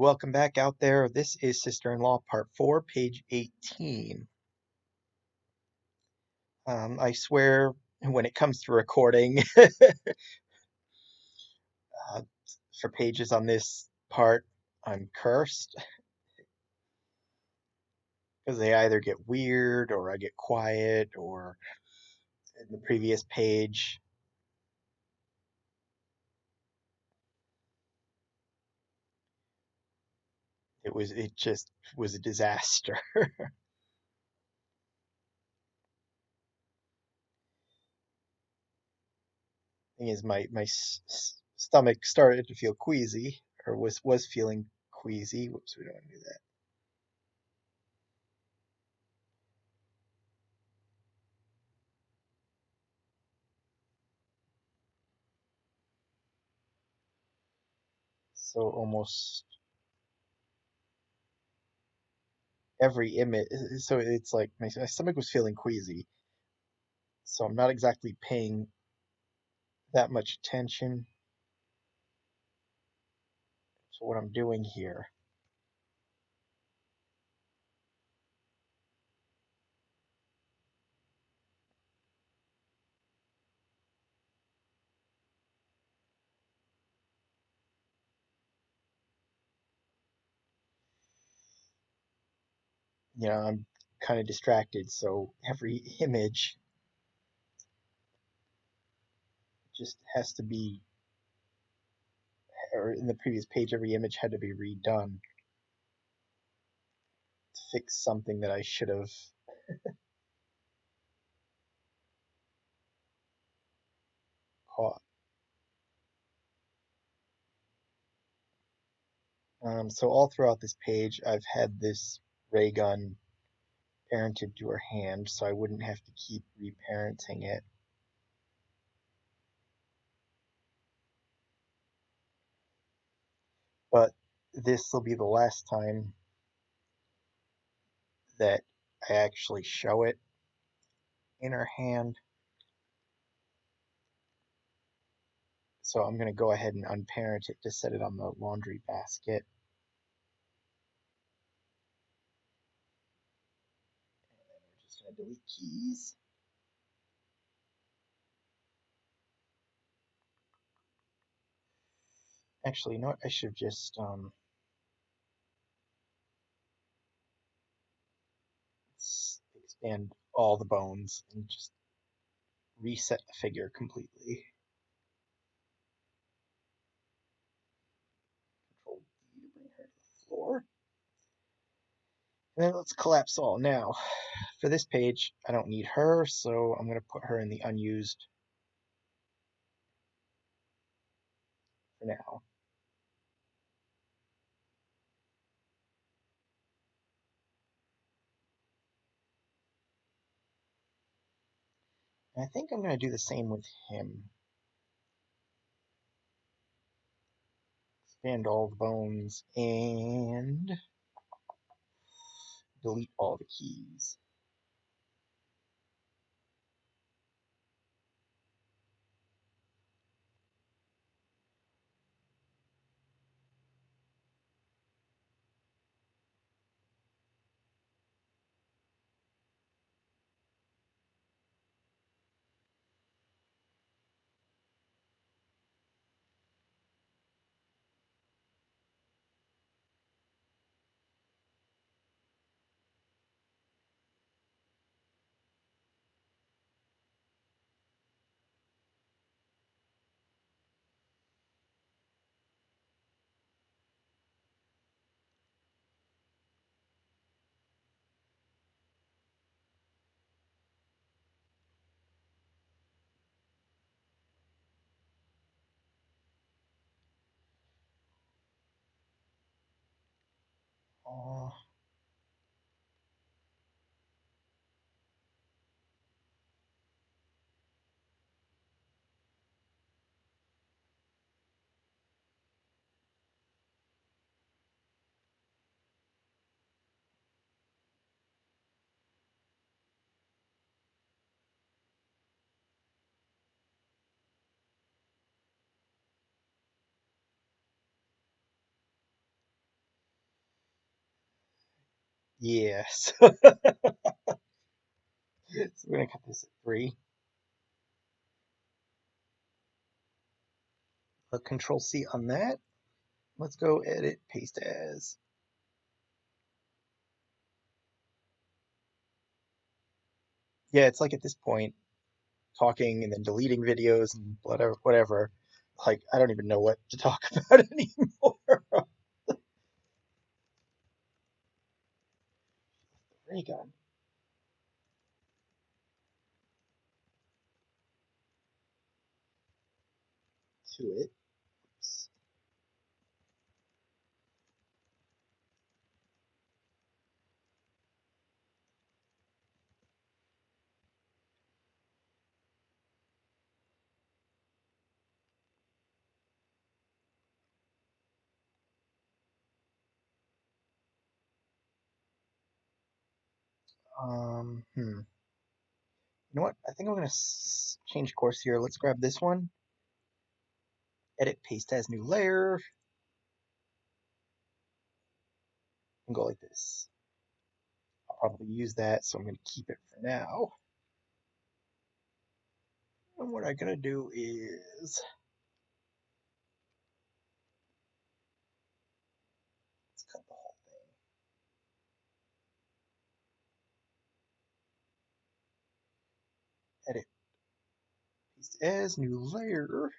Welcome back out there. This is Sister-in-Law Part 4, page 18. I swear, when it comes to recording uh, for pages on this part, I'm cursed because they either get weird or I get quiet or in the previous page it just was a disaster. Thing is, my stomach started to feel queasy or was feeling queasy. Whoops, we don't want to do that. So almost every image, so it's like my stomach was feeling queasy, so I'm not exactly paying that much attention to what I'm doing here. I'm kind of distracted, so every image just has to be, or in the previous page, every image had to be redone to fix something that I should have caught. So all throughout this page, I've had this ray gun parented to her hand, so I wouldn't have to keep reparenting it. But this will be the last time that I actually show it in her hand. So I'm going to go ahead and unparent it to set it on the laundry basket. And then we're just going to delete keys. Actually, you know what? I should just expand all the bones and just reset the figure completely. Control D to bring her to the floor. And then let's collapse all. Now, for this page, I don't need her, so I'm going to put her in the unused for now. And I think I'm going to do the same with him. Expand all the bones and delete all the keys. Yes. So we're gonna cut this at 3. But Control C on that. Let's go edit, paste as. Yeah, it's like at this point, talking and then deleting videos and whatever. Like, I don't even know what to talk about anymore. Ray gun to it. Oops. You know what? I think I'm gonna change course here. Let's grab this one. Edit, paste as new layer, and go like this. I'll probably use that, so I'm gonna keep it for now. And what I'm gonna do is let's cut the whole thing. Edit, paste as new layer.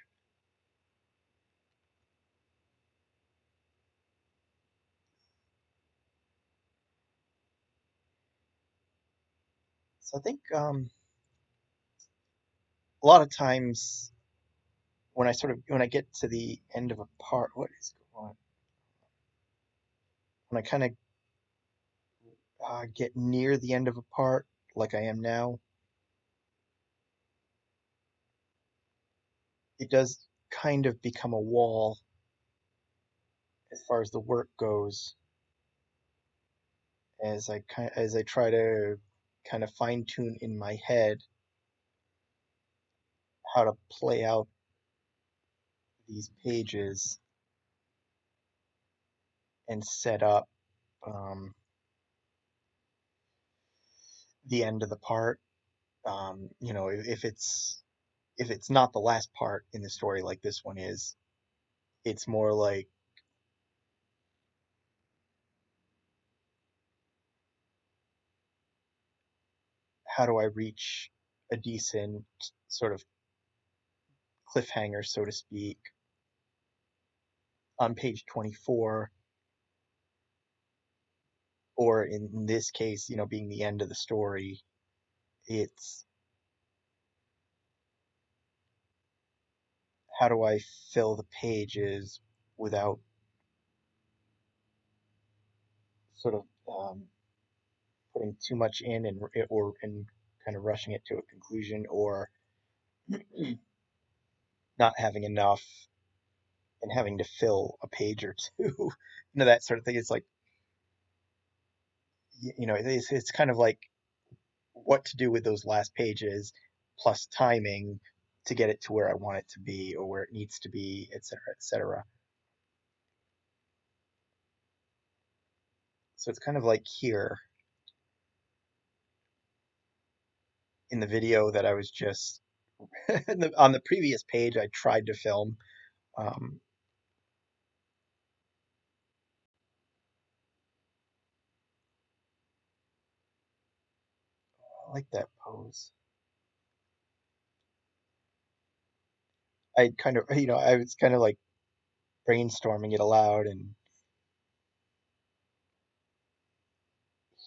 So I think a lot of times when I get to the end of a part, what is going on? When I kind of get near the end of a part, like I am now, it does kind of become a wall as far as the work goes, as I try to kind of fine tune in my head how to play out these pages and set up um, the end of the part. If it's not the last part in the story like this one is, it's more like how do I reach a decent sort of cliffhanger, so to speak, on page 24, or in this case, being the end of the story. It's how do I fill the pages without sort of putting too much in and kind of rushing it to a conclusion, or not having enough and having to fill a page or two. That sort of thing. It's like, it's kind of like what to do with those last pages plus timing to get it to where I want it to be or where it needs to be, et cetera, et cetera. So it's kind of like here in the video that I was just on the previous page I tried to film. Um, I like that pose. I was kind of like brainstorming it aloud and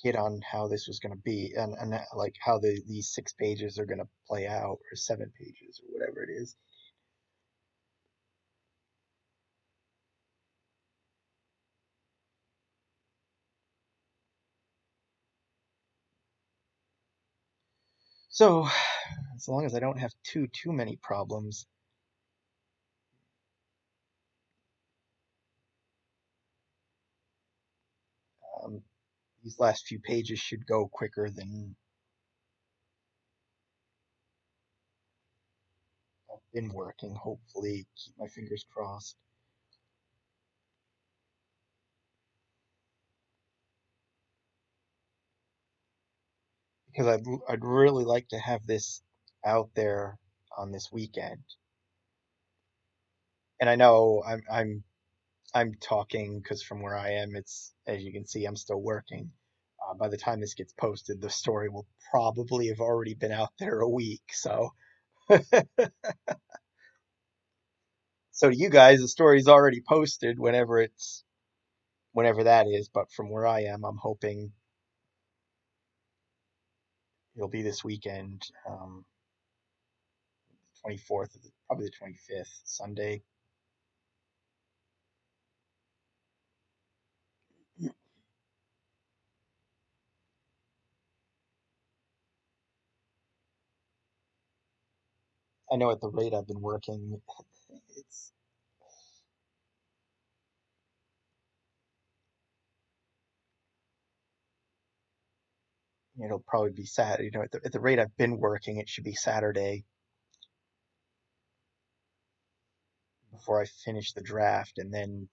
hit on how this was going to be, and like how these 6 pages are going to play out, or 7 pages, or whatever it is. So, as long as I don't have too many problems, um, these last few pages should go quicker than I've been working. Hopefully, keep my fingers crossed. because I'd really like to have this out there on this weekend. And I know I'm talking because from where I am, it's, as you can see, I'm still working. By the time this gets posted, the story will probably have already been out there a week. So, so to you guys, the story's already posted whenever that is. But from where I am, I'm hoping it'll be this weekend, 24th, probably the 25th, Sunday. I know at the rate I've been working, it's it'll probably be Saturday. At the rate I've been working, it should be Saturday before I finish the draft, and then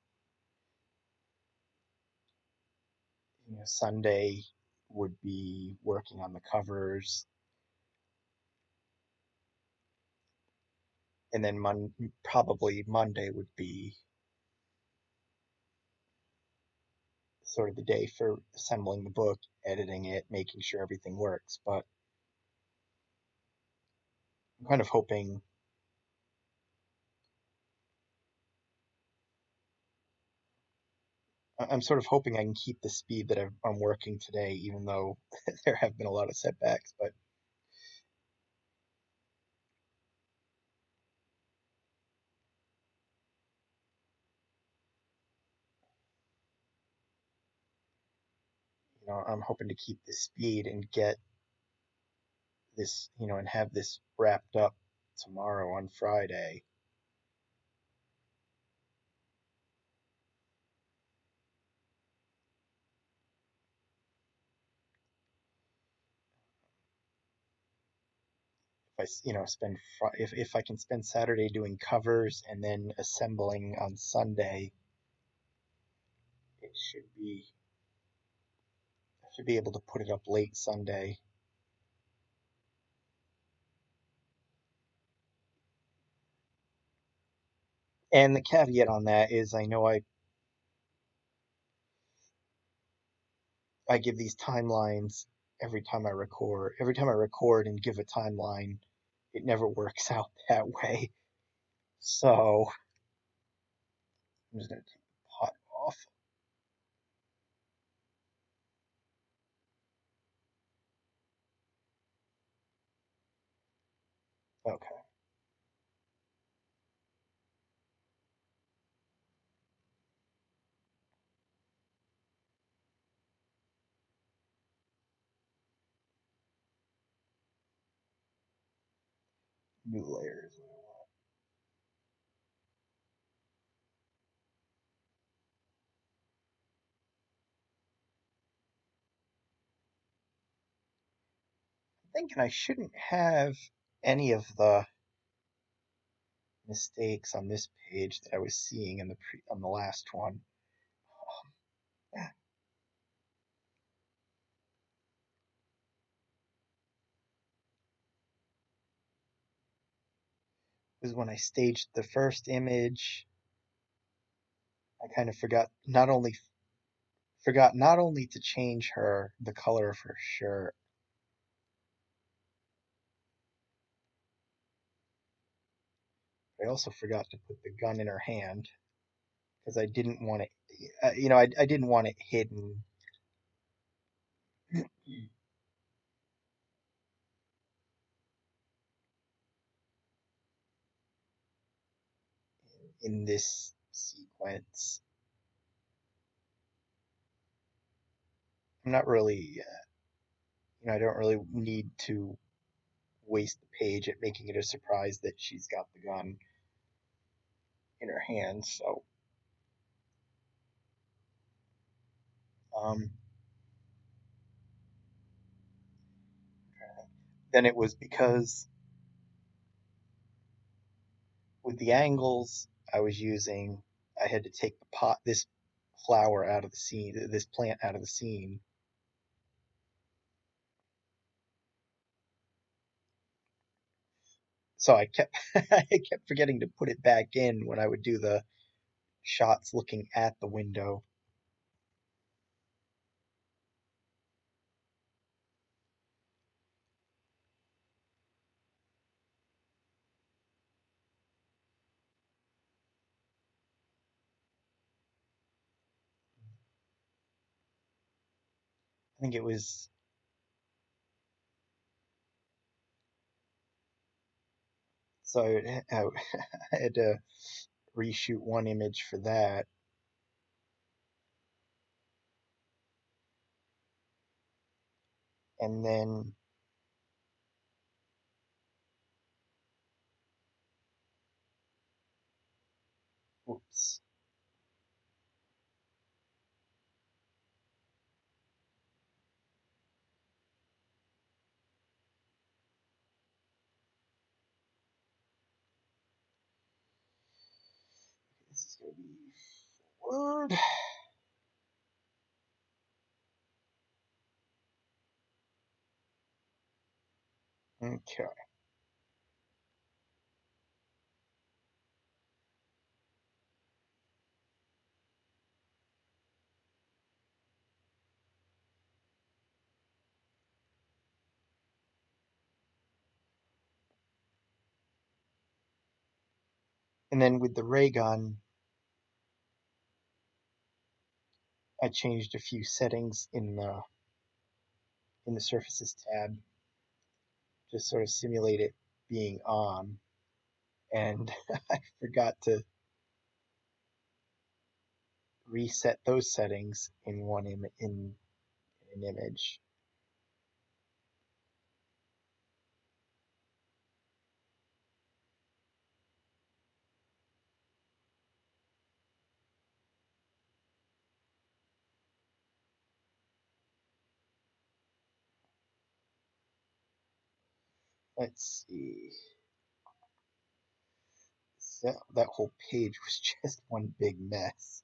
Sunday would be working on the covers, and then probably Monday would be sort of the day for assembling the book, editing it, making sure everything works. But I'm kind of hoping, I'm sort of hoping I can keep the speed that I'm working today, even though there have been a lot of setbacks. But I'm hoping to keep the speed and get this, and have this wrapped up tomorrow on Friday. If if I can spend Saturday doing covers and then assembling on Sunday, it I should be able to put it up late Sunday. And the caveat on that is I know I give these timelines every time I record and give a timeline, it never works out that way. So I'm just gonna take the pot off. Okay. New layers. I'm thinking I shouldn't have any of the mistakes on this page that I was seeing on the last one. Was when I staged the first image, I kind of forgot not only to change the color of her shirt, but I also forgot to put the gun in her hand because I didn't want it. I didn't want it hidden in this sequence. I'm not really, I don't really need to waste the page at making it a surprise that she's got the gun in her hand. So, um, then it was because with the angles I was using, I had to take this flower out of the scene, this plant out of the scene. So I kept I kept forgetting to put it back in when I would do the shots looking at the window. I think it was so I had to reshoot one image for that, and then oops, this is gonna be forward. Okay, and then with the ray gun, I changed a few settings in the surfaces tab, just sort of simulate it being on, and I forgot to reset those settings in in an image. Let's see. That whole page was just one big mess.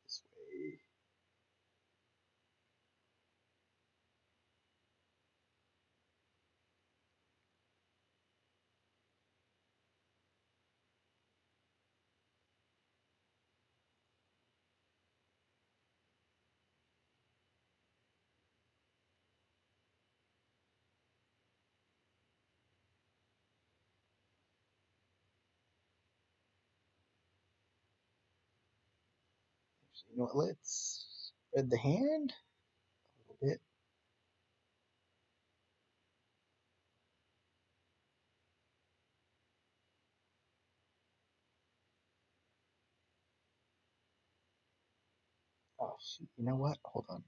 This way. Actually, you know what? Let's spread the hand a little bit. Oh shoot! You know what? Hold on.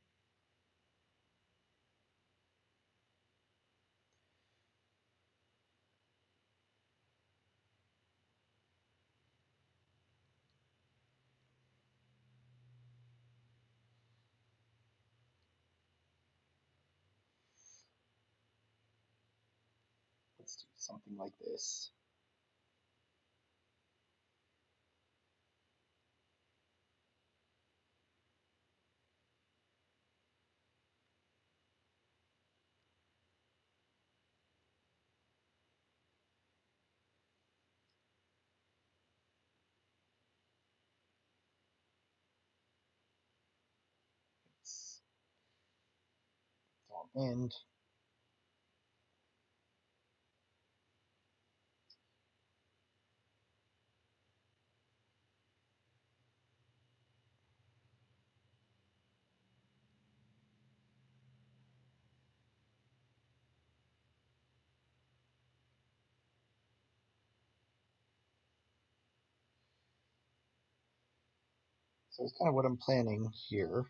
Let's do something like this. It's all end. So it's kind of what I'm planning here.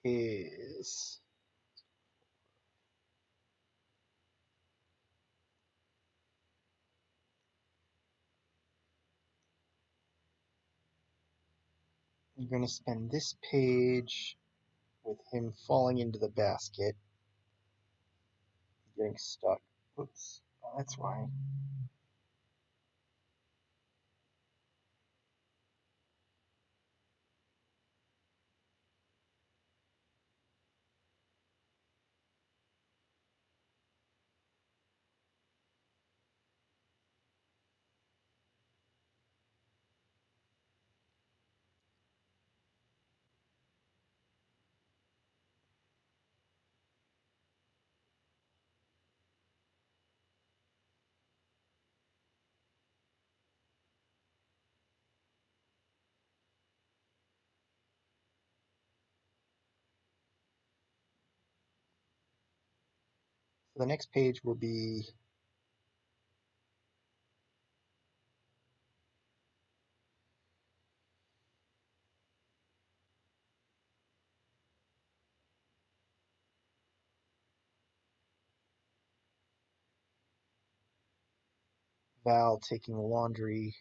Is I'm going to spend this page with him falling into the basket, getting stuck. Oops, oh, that's why. So the next page will be Val taking the laundry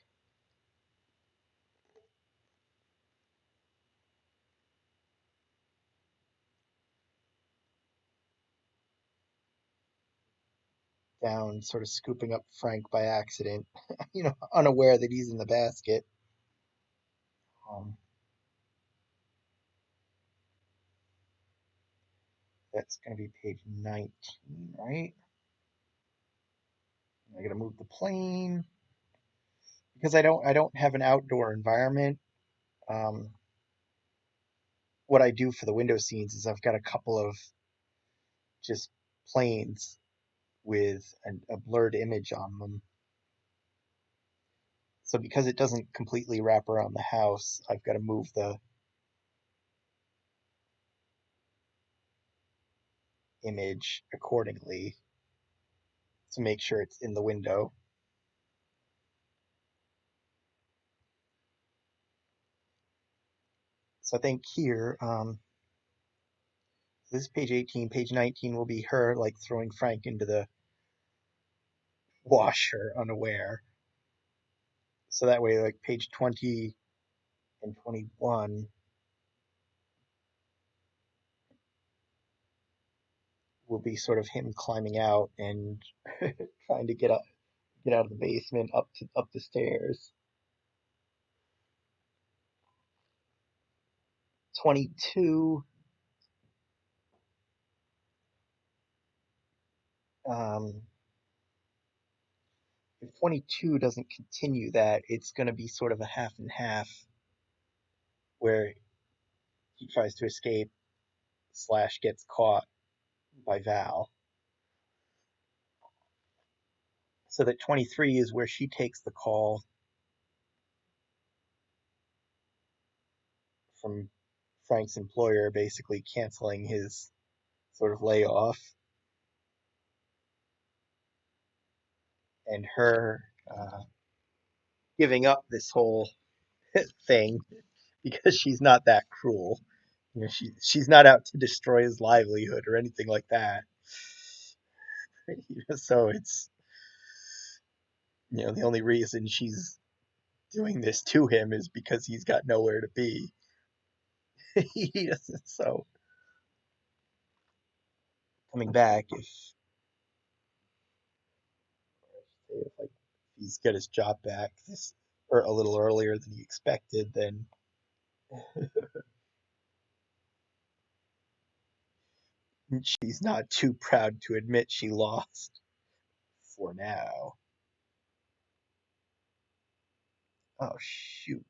down, sort of scooping up Frank by accident, unaware that he's in the basket. Um, that's going to be page 19, right? I got to move the plane because I don't have an outdoor environment. Um, what I do for the window scenes is I've got a couple of just planes with a blurred image on them. So because it doesn't completely wrap around the house, I've got to move the image accordingly to make sure it's in the window. So I think here, this is page 18. Page 19 will be her like throwing Frank into the washer unaware. So that way, like page 20 and 21 will be sort of him climbing out and trying to get out of the basement up the stairs. 22, um, if 22 doesn't continue that, it's going to be sort of a half and half where he tries to escape slash gets caught by Val. So that 23 is where she takes the call from Frank's employer, basically canceling his sort of layoff, and her giving up this whole thing because she's not that cruel. She's not out to destroy his livelihood or anything like that. So it's the only reason she's doing this to him is because he's got nowhere to be. He doesn't. So coming back, if like he's got his job back this or a little earlier than he expected, then she's not too proud to admit she lost for now. Oh shoot.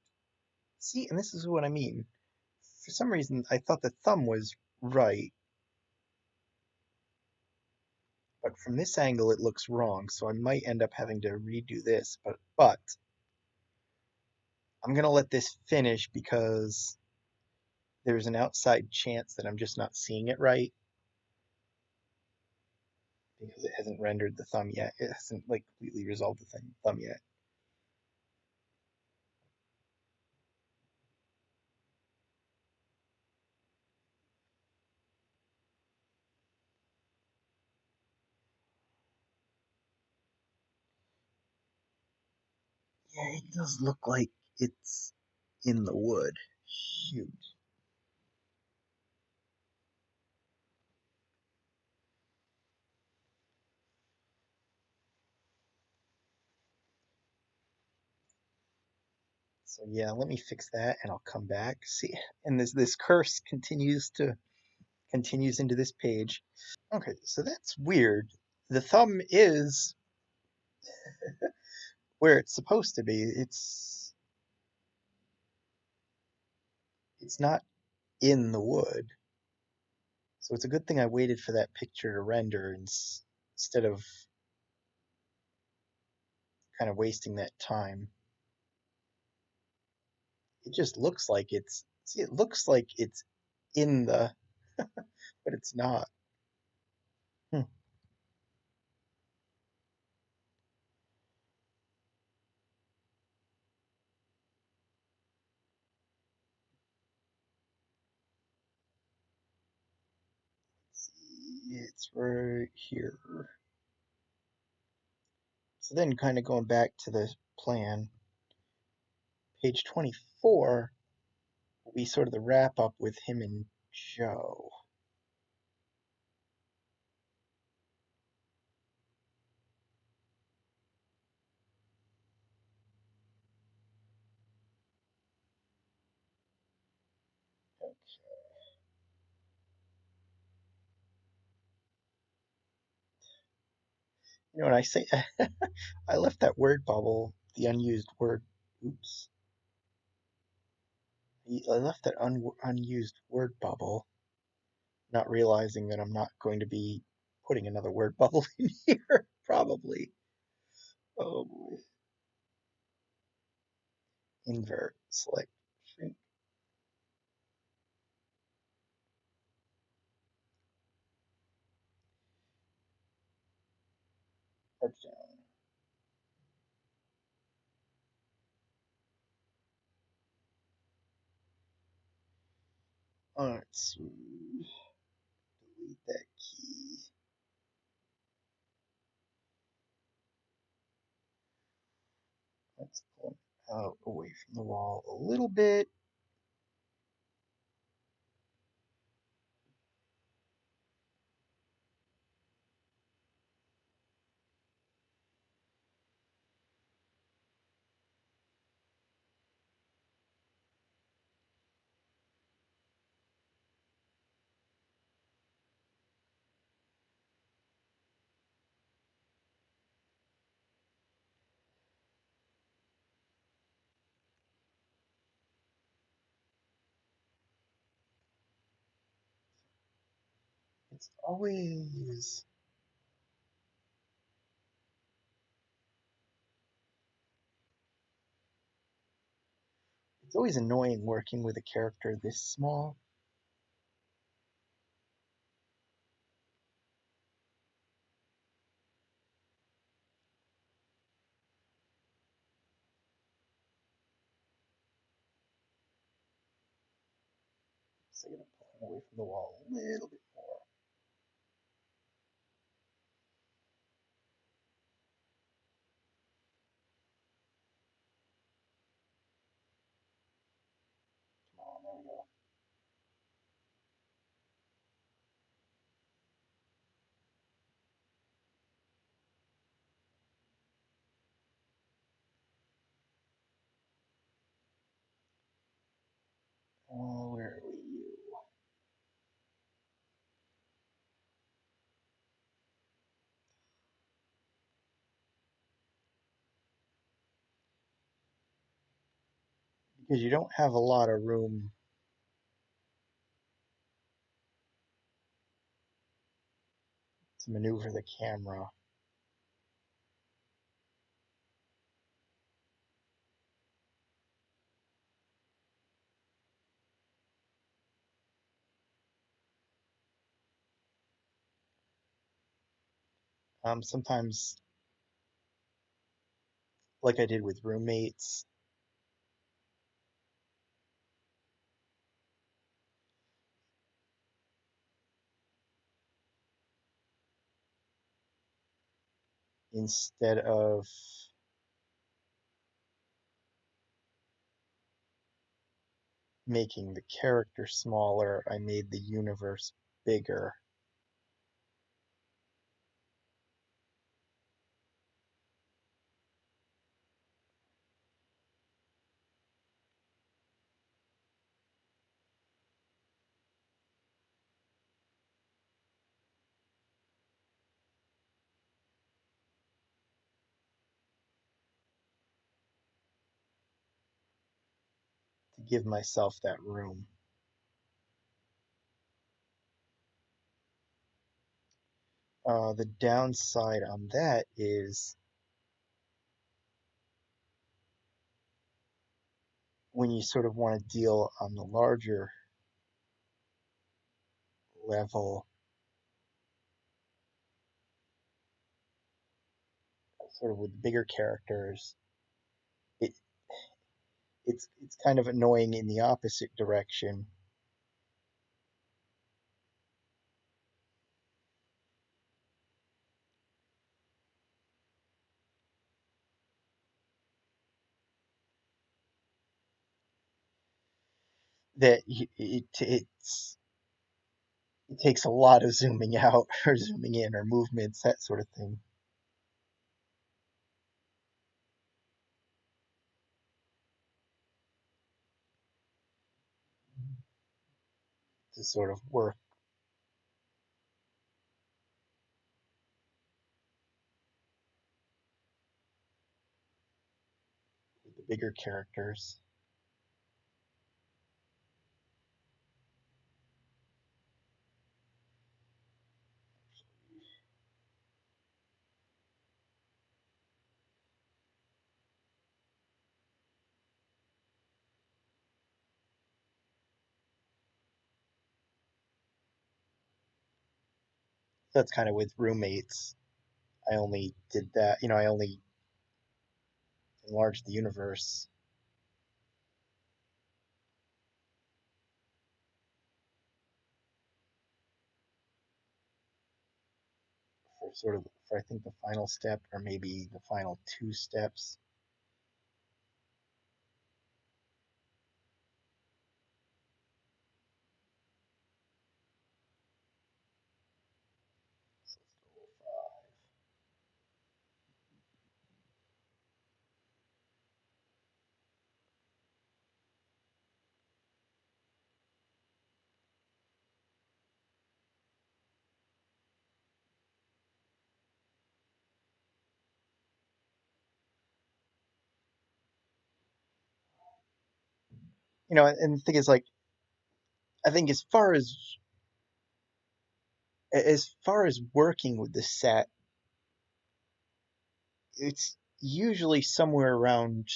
See, and this is what I mean. For some reason, I thought the thumb was right, but from this angle it looks wrong, so I might end up having to redo this, but I'm gonna let this finish because there's an outside chance that I'm just not seeing it right because it hasn't rendered the thumb yet. It hasn't like completely resolved the thumb yet. Yeah, it does look like it's in the wood. Shoot. So yeah, let me fix that and I'll come back. See, and this curse continues into this page. Okay, so that's weird. The thumb is where it's supposed to be. It's not in the wood. So it's a good thing I waited for that picture to render instead of kind of wasting that time. It just looks like see, it looks like it's in the, but it's not. Hmm. See, it's right here. So then kind of going back to the plan, page 24 will be sort of the wrap up with him and Joe. You know, when I say I left that word bubble, the unused word, oops, I left that unused word bubble, not realizing that I'm not going to be putting another word bubble in here, probably. Oh boy. Invert, select, shrink, touchdown. Alright, so delete that key. Let's pull it out away from the wall a little bit. It's always it's always annoying working with a character this small. So I'm gonna pull him away from the wall a little bit more. Come on, there we go. Where are you? Because you don't have a lot of room to maneuver the camera. Sometimes, like I did with roommates, instead of making the character smaller, I made the universe bigger to give myself that room. The downside on that is when you sort of want to deal on the larger level, sort of with bigger characters, it it's kind of annoying in the opposite direction that it takes a lot of zooming out or zooming in or movements, that sort of thing, to sort of work with the bigger characters. That's kind of with roommates. I only did that, I only enlarged the universe for sort of, for I think the final step or maybe the final two steps. So and the thing is, like, I think as far as working with the set, it's usually somewhere around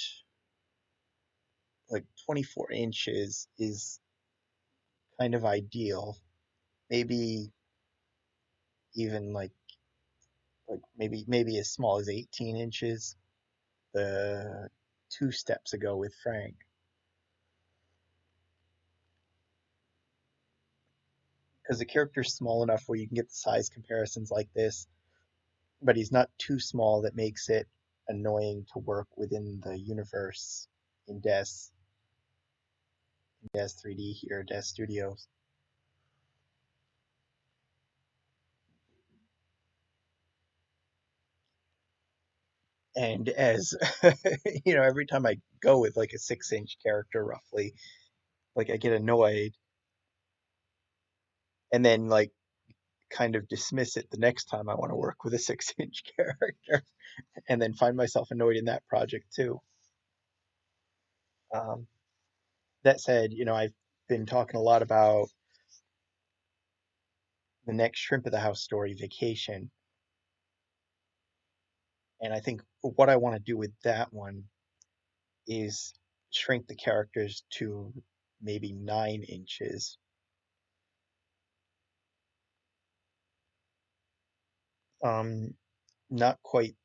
like 24 inches is kind of ideal. Maybe even like maybe as small as 18 inches. The two steps ago with Frank, because the character's small enough where you can get the size comparisons like this, but he's not too small that makes it annoying to work within the universe in Des 3D here, Des Studios. And as every time I go with like a 6-inch character roughly, like I get annoyed and then like kind of dismiss it the next time I want to work with a 6-inch character and then find myself annoyed in that project too. Um, that said, I've been talking a lot about the next Shrimp of the House story, Vacation, and I think what I want to do with that one is shrink the characters to maybe 9 inches. Um, not quite,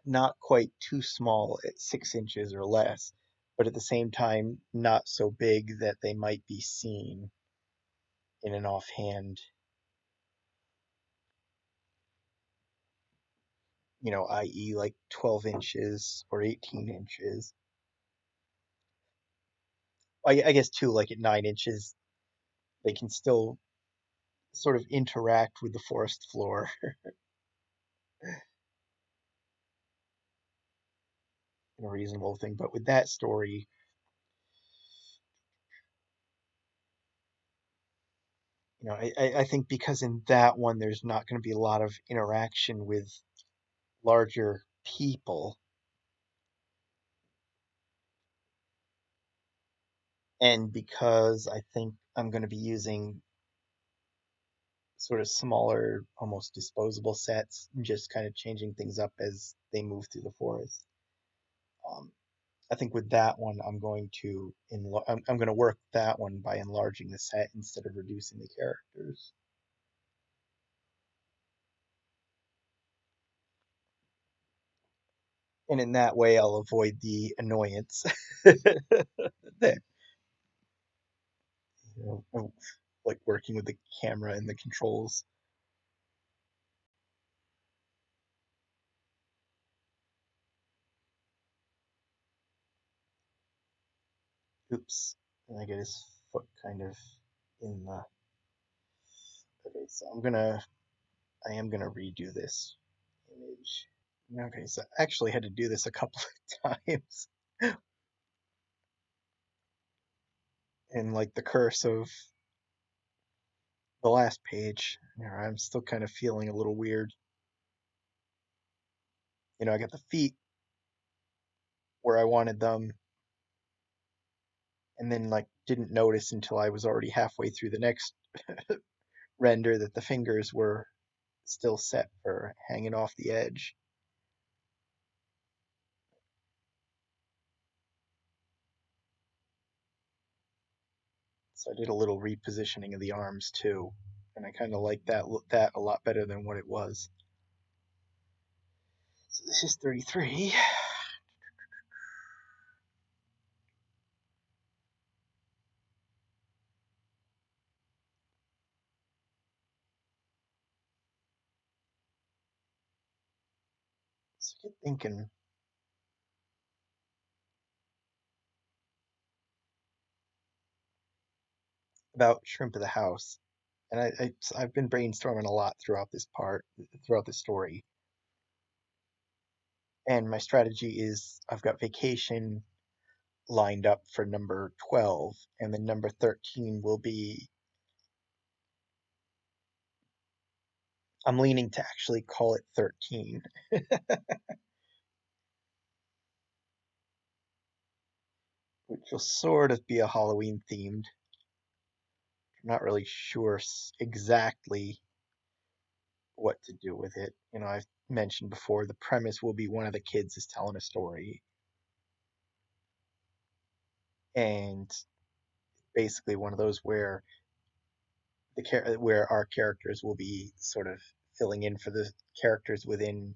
not quite too small at 6 inches or less, but at the same time, not so big that they might be seen in an offhand. i.e., like 12 inches or 18 inches. I guess too, like at 9 inches, they can still sort of interact with the forest floor in a reasonable thing. But with that story, I think because in that one there's not going to be a lot of interaction with larger people, and because I think I'm going to be using sort of smaller, almost disposable sets, and just kind of changing things up as they move through the forest. Um, I think with that one, I'm going to work that one by enlarging the set instead of reducing the characters, and in that way, I'll avoid the annoyance there. Of, like working with the camera and the controls. Oops, and I get his foot kind of in the. Okay, so I am gonna redo this image. Okay, so I actually had to do this a couple of times. And like the curse of the last page, I'm still kind of feeling a little weird. I got the feet where I wanted them, and then like didn't notice until I was already halfway through the next render that the fingers were still set for hanging off the edge. So I did a little repositioning of the arms too, and I kind of like that a lot better than what it was. So this is 33. So get thinking about Shrimp of the House, and I've been brainstorming a lot throughout this story. And my strategy is I've got Vacation lined up for number 12, and then number 13 will be. I'm leaning to actually call it 13, which will sort of be a Halloween themed. I'm not really sure exactly what to do with it. I've mentioned before the premise will be one of the kids is telling a story, and basically one of those where where our characters will be sort of filling in for the characters within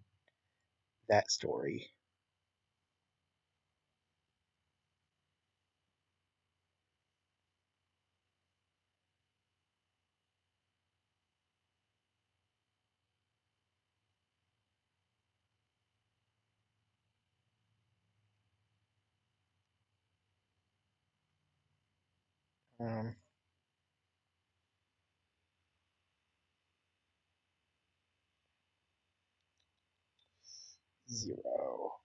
that story. Um, 0.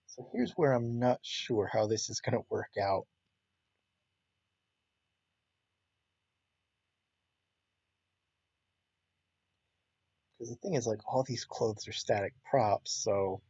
So here's where I'm not sure how this is going to work out. Because the thing is, like, all these clothes are static props, so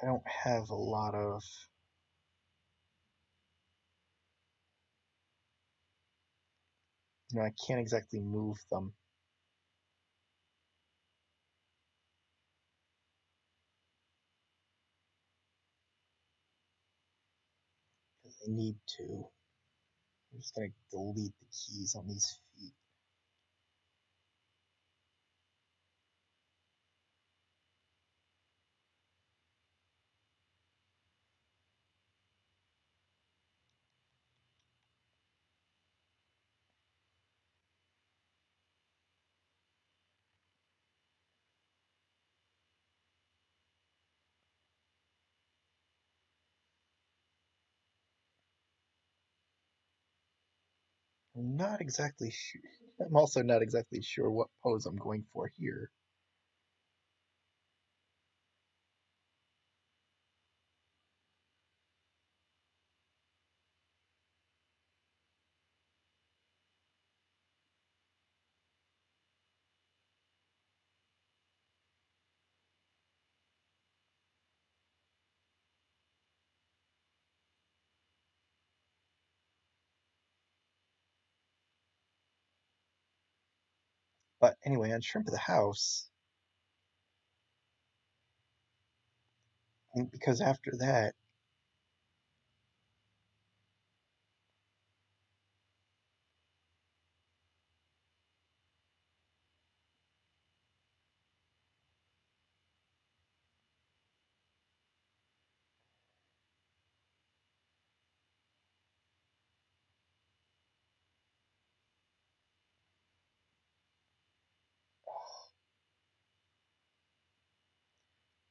I don't have a lot of. I can't exactly move them because I need to. I'm just gonna delete the keys on these feet. I'm not exactly sure. I'm also not exactly sure what pose I'm going for here. But anyway, on Shrimp of the House, because after that,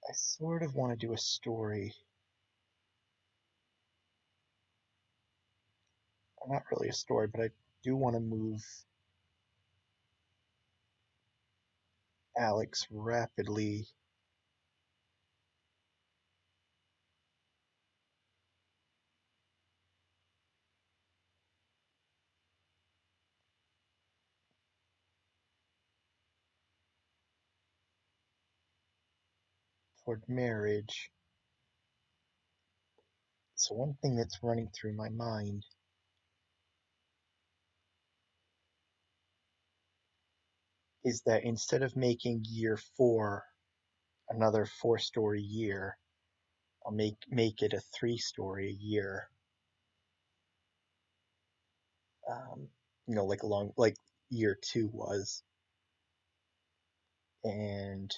I sort of want to do a story. Not really a story, but I do want to move Alex rapidly toward marriage. So one thing that's running through my mind is that instead of making year 4 another 4-story year, I'll make it a 3-story year. Um, like along like year 2 was, and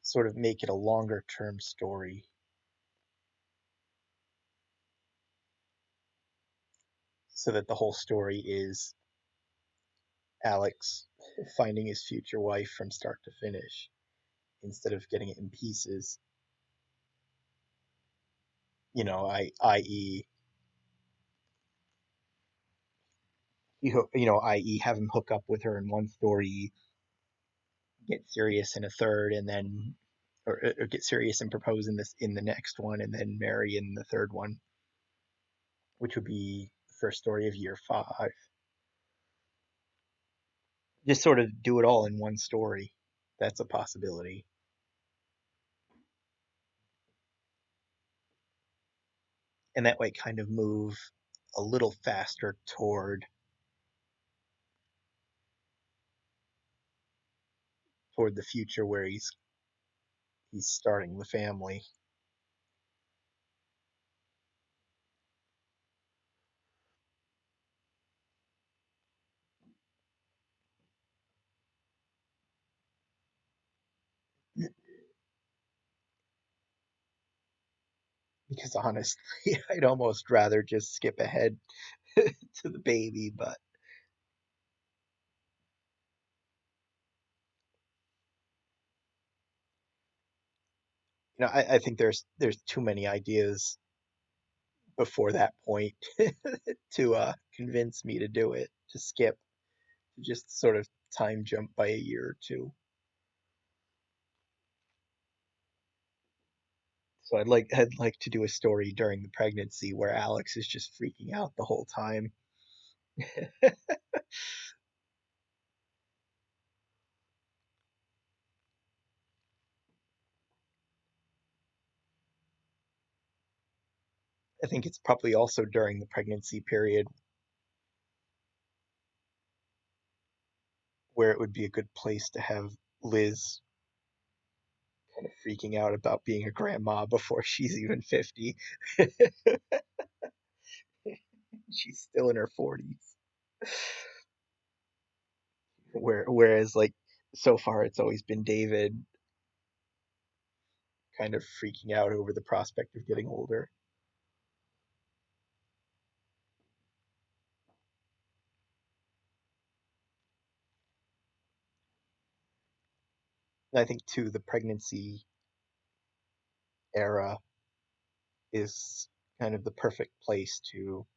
sort of make it a longer term story so that the whole story is Alex finding his future wife from start to finish instead of getting it in pieces. I.e., i.e., have him hook up with her in one story, get serious in a third, and then, or get serious and propose in the next one, and then marry in the third one, which would be the first story of year 5. Just sort of do it all in one story. That's a possibility. And that way kind of move a little faster toward the future where he's starting the family. Because honestly, I'd almost rather just skip ahead to the baby, but I think there's too many ideas before that point to convince me to do it, to skip, to just sort of time jump by a year or two. So I'd like to do a story during the pregnancy where Alex is just freaking out the whole time. I think it's probably also during the pregnancy period where it would be a good place to have Liz kind of freaking out about being a grandma before she's even 50. She's still in her 40s. Whereas, like, so far it's always been David kind of freaking out over the prospect of getting older. And I think, too, the pregnancy era is kind of the perfect place to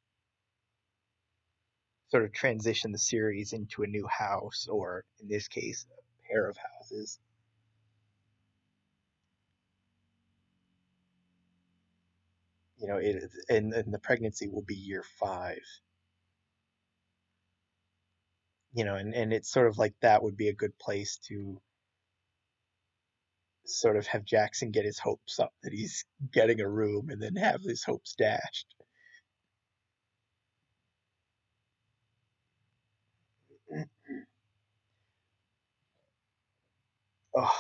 sort of transition the series into a new house, or in this case, a pair of houses. And the pregnancy will be year 5. And it's sort of like that would be a good place to sort of have Jackson get his hopes up that he's getting a room and then have his hopes dashed. Oh,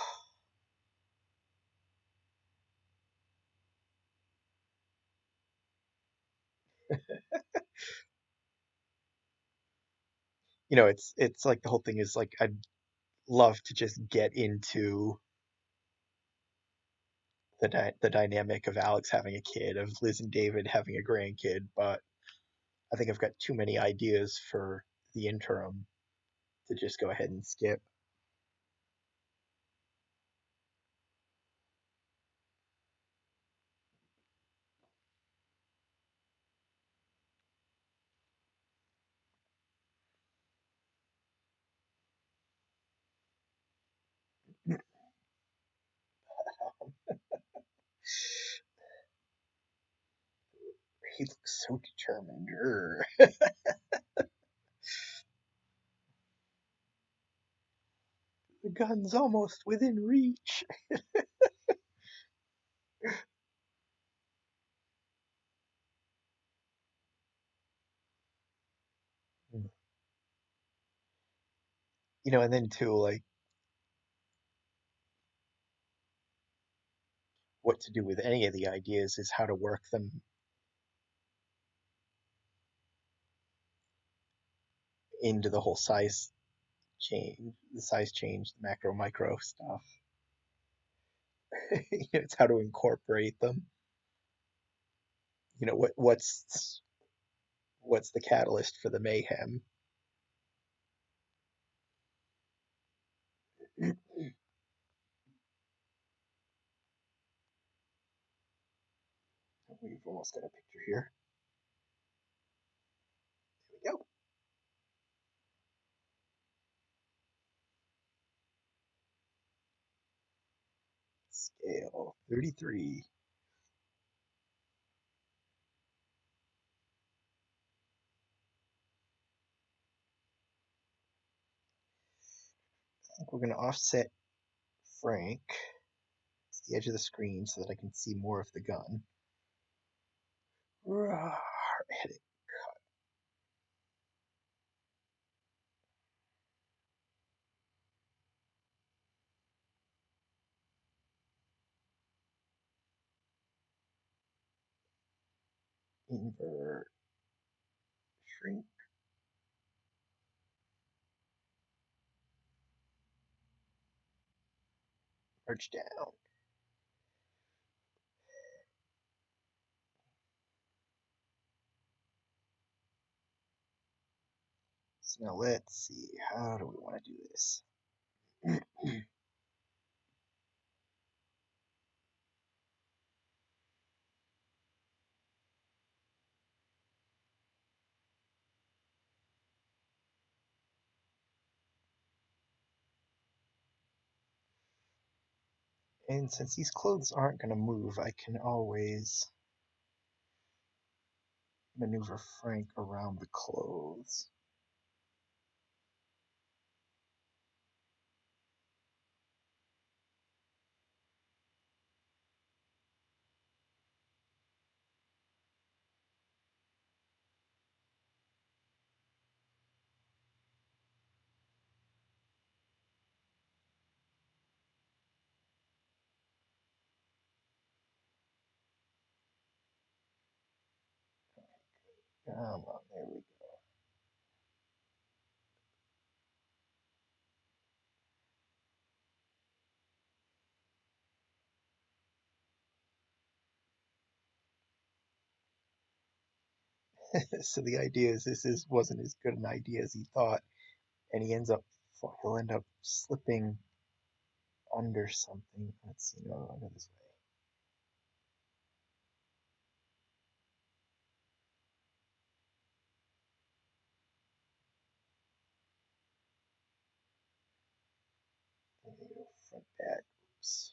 it's like the whole thing is like I'd love to just get into the dynamic of Alex having a kid, of Liz and David having a grandkid, but I think I've got too many ideas for the interim to just go ahead and skip. He looks so determined. The gun's almost within reach. And then too, like, what to do with any of the ideas is how to work them into the whole size change, the macro micro stuff. It's how to incorporate them. What's the catalyst for the mayhem? We've almost got a picture here. There we go. Scale 33. I think we're going to offset Frank to the edge of the screen so that I can see more of the gun. Hit it. Invert. Shrink. Merge down. So now let's see. How do we want to do this? And since these clothes aren't going to move, I can always maneuver Frank around the clothes. Come on, there we go. So the idea is wasn't as good an idea as he thought, and he'll end up slipping under something. Let's see, no, under this way. There we go, front back. Oops.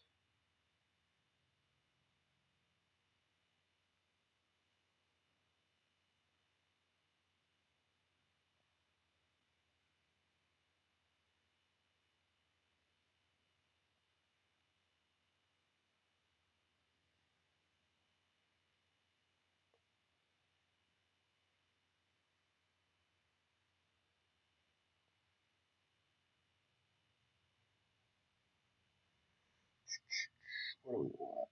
What do we want?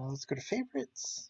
Let's go to favorites.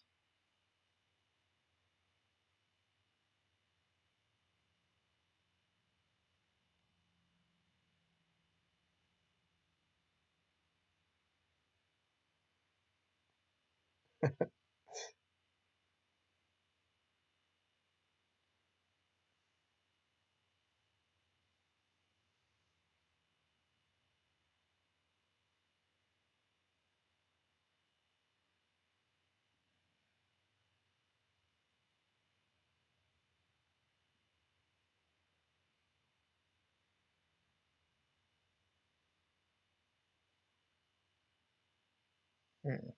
Hmm.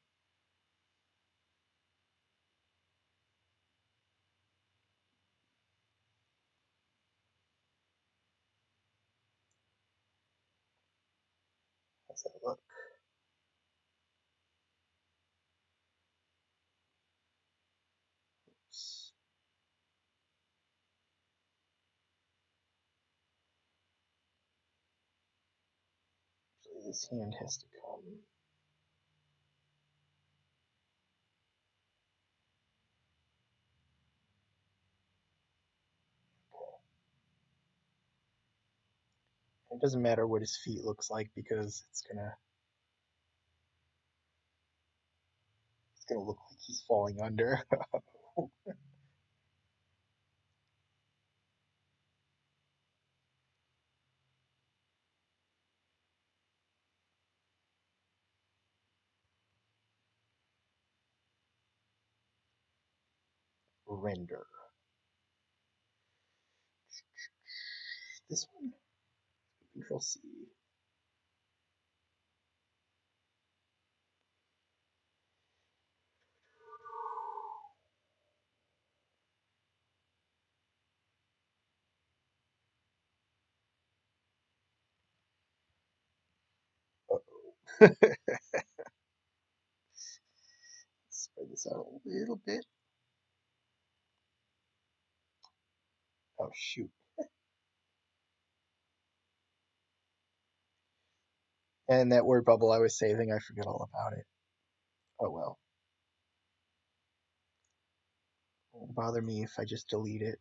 How's that look? Oops. Actually, this hand has to come. It doesn't matter what his feet looks like because it's gonna look like he's falling under. Render. This one? Control C. Uh-oh. Spread this out a little bit. Oh shoot. And that word bubble I was saving, I forget all about it. Oh well. Won't bother me if I just delete it.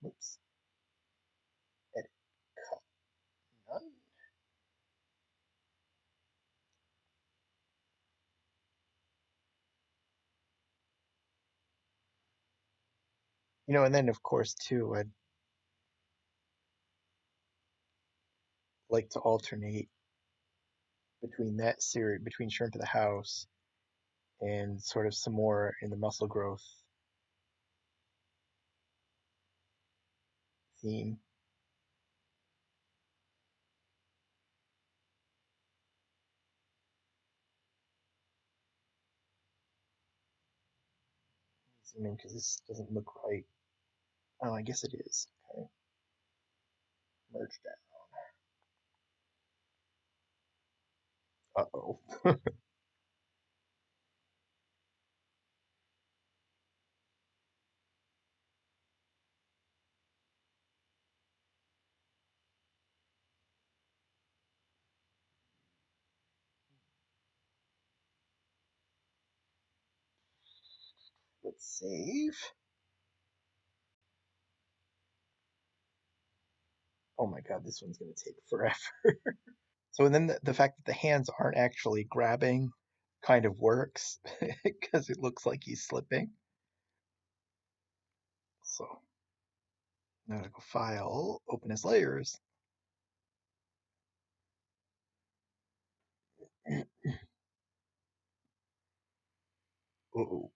Oops. Edit. Cut. None. And then of course too, I'd like to alternate between that series, between Shrimp of the House and sort of some more in the muscle growth theme. Zoom in because this doesn't look right. Oh, I guess it is. Okay. Merge that. Uh-oh. Let's save. Oh my god, this one's gonna take forever. So and then the fact that the hands aren't actually grabbing kind of works because it looks like he's slipping. So now to go file, open as layers. Oh,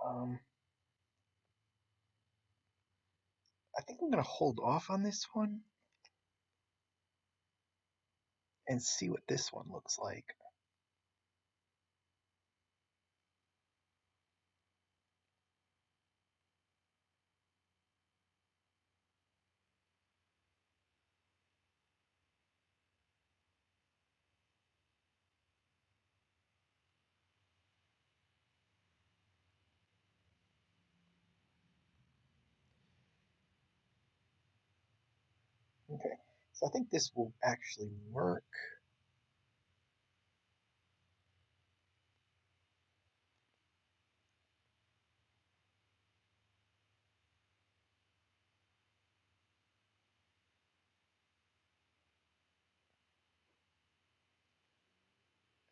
um, I think I'm gonna hold off on this one and see what this one looks like. Okay, so I think this will actually work.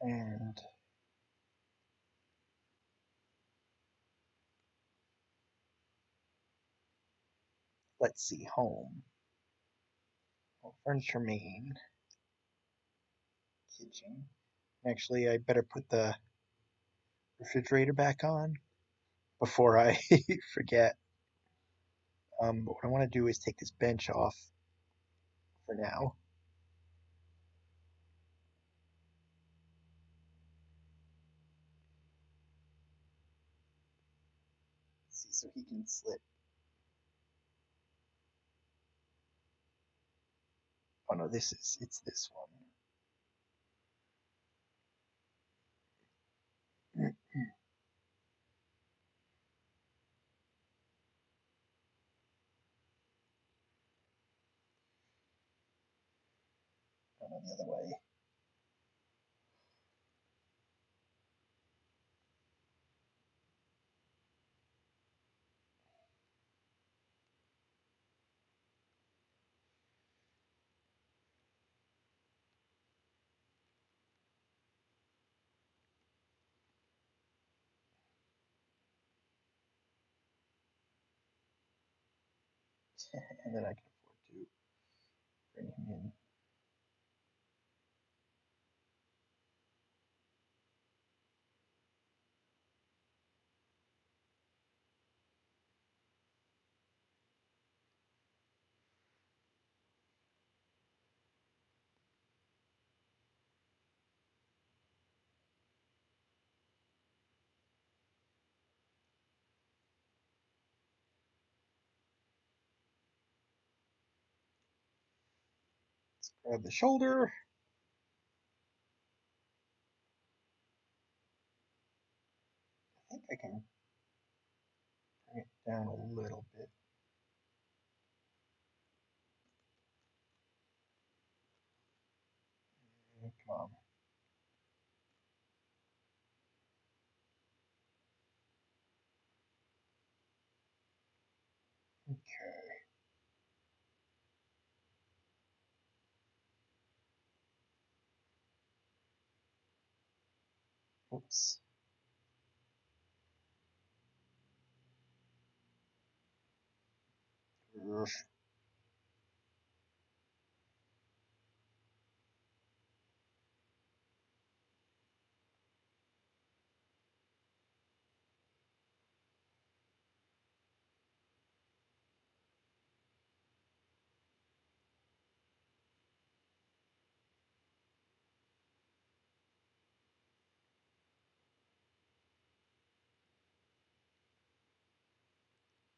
And let's see, home. Well, furniture main, kitchen. Actually, I better put the refrigerator back on before I forget. But what I want to do is take this bench off for now. Let's see, so he can slip. Oh no, it's this one. Oh no, the other way. And then I can afford to bring him in. Grab the shoulder. I think I can bring it down a little bit. Come on. Okay. Oops.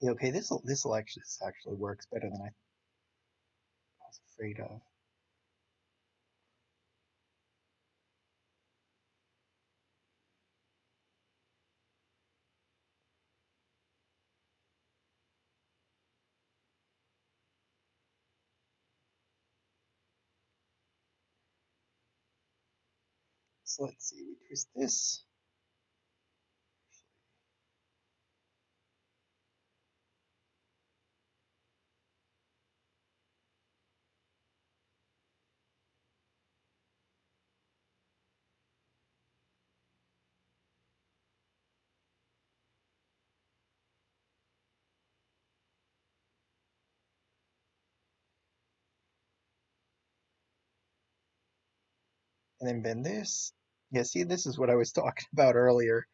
Yeah, okay, this actually works better than I was afraid of. So let's see, we twist this. And then bend this. Yeah, see, this is what I was talking about earlier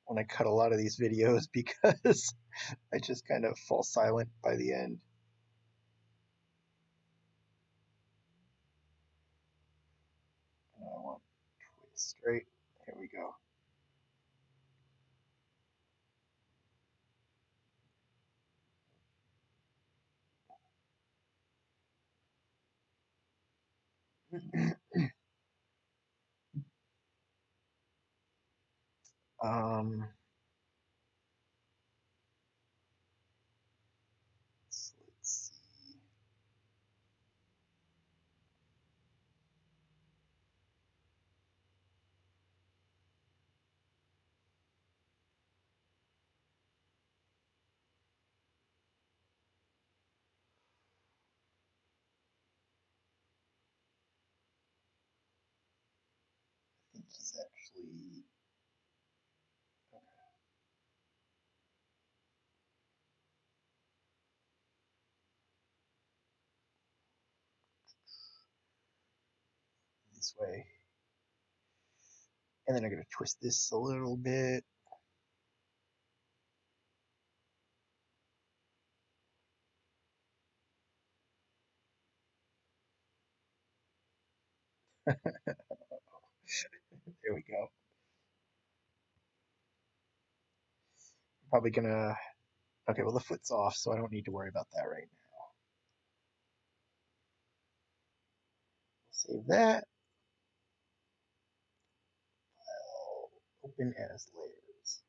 when I cut a lot of these videos because I just kind of fall silent by the end. And I want twist straight. Here we go. Let's see. I think he's actually this way. And then I'm going to twist this a little bit. There we go. I'm probably going to. Okay, well, the foot's off, so I don't need to worry about that right now. Save that. I'll open as layers.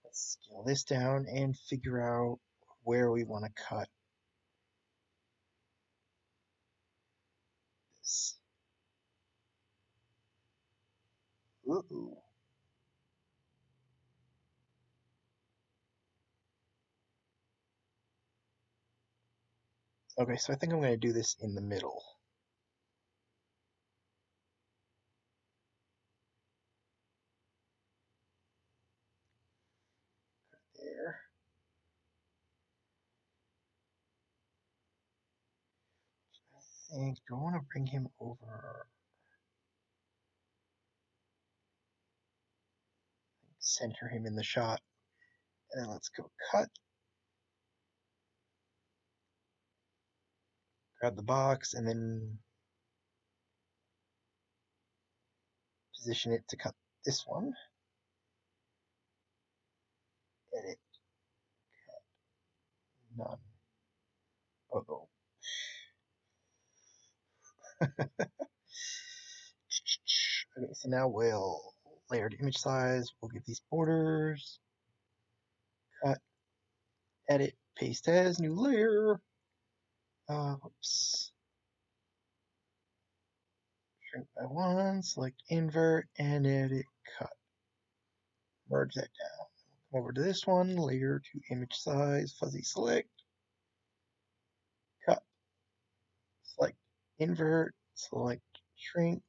Let's scale this down and figure out where we want to cut this. Ooh. Okay, so I think I'm going to do this in the middle. There. I think, do I want to bring him over? Center him in the shot. And then let's go cut. Grab the box and then position it to cut this one. Edit. None. Uh-oh. Okay, so now we'll layered image size. We'll give these borders. Cut. Edit. Paste as new layer. Oops. Shrink by one. Select invert and edit. Cut. Merge that down. Come over to this one. Layer to image size. Fuzzy select. Cut. Select invert. Select shrink.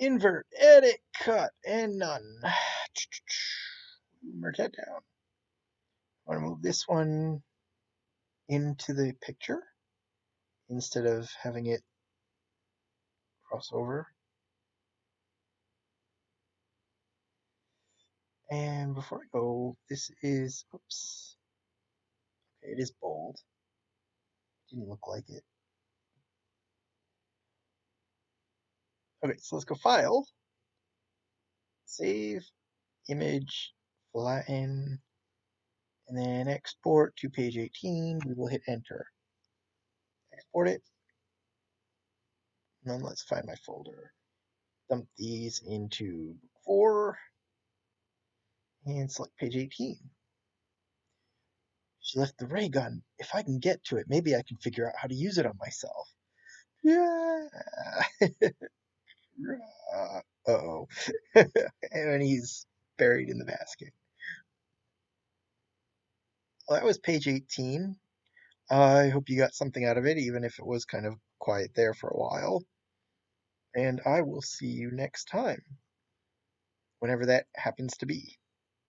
Invert, edit, cut, and none. Merge that down. I want to move this one into the picture instead of having it cross over. And before I go, this is, oops, okay, it is bold. Didn't look like it. Okay, so let's go File, Save, image, flatten, and then export to page 18. We will hit enter. Export it. And then let's find my folder. Dump these into book 4 and select page 18. She left the ray gun. If I can get to it, maybe I can figure out how to use it on myself. Yeah. Uh-oh. And he's buried in the basket. Well, that was page 18. I hope you got something out of it, even if it was kind of quiet there for a while. And I will see you next time, whenever that happens to be.